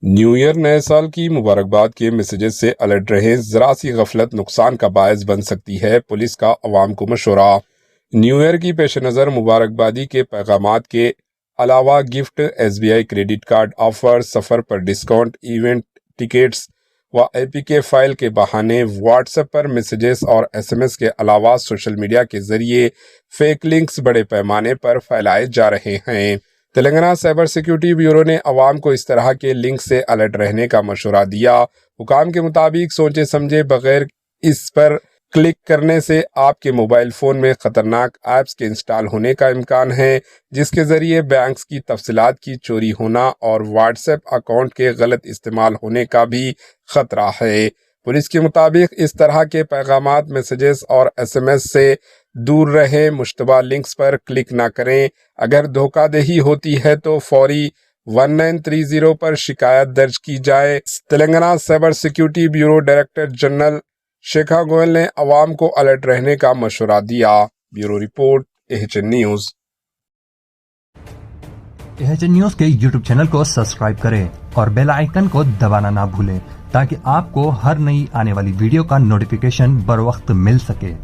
New year نئے سال کی مبارکباد کے میسیجز سے الرٹ رہیں، ذرا سی غفلت نقصان کا باعث بن سکتی ہے، پولیس کا عوام کو مشورہ۔ نیو ایئر کی پیش نظر مبارکبادی کے پیغامات کے علاوہ gift, SBI credit card offer, سفر پر ڈسکاؤنٹ، ایونٹ ٹکٹس و APK فائل کے بہانے واٹس ایپ پر میسیجز اور SMS کے علاوہ سوشل میڈیا کے ذریعے فیک لنکس بڑے پیمانے پر پھیلائے جا رہے ہیں۔ تلنگانہ سائبر سیکیورٹی بیورو نے عوام کو اس طرح کے لنک سے الرٹ رہنے کا مشورہ دیا۔ حکام کے مطابق سوچے سمجھے بغیر اس پر کلک کرنے سے آپ کے موبائل فون میں خطرناک ایپس کے انسٹال ہونے کا امکان ہے، جس کے ذریعے بینکس کی تفصیلات کی چوری ہونا اور واٹس ایپ اکاؤنٹ کے غلط استعمال ہونے کا بھی خطرہ ہے۔ پولیس کے مطابق اس طرح کے پیغامات، میسیجز اور SMS سے دور رہیں، مشتبہ لنکس پر کلک نہ کریں۔ اگر دھوکہ دہی ہوتی ہے تو فوری 1930 پر شکایت درج کی جائے۔ Telangana cyber security bureau director general Shikha Goel نے عوام کو الرٹ رہنے کا مشورہ دیا۔ Bureau report, AHN news. AHN news کے YouTube چینل کو سبسکرائب کریں اور بیل آئیکن کو دبانا نہ بھولیں تاکہ آپ کو ہر نئی آنے والی ویڈیو کا نوٹیفیکیشن بر وقت مل سکے۔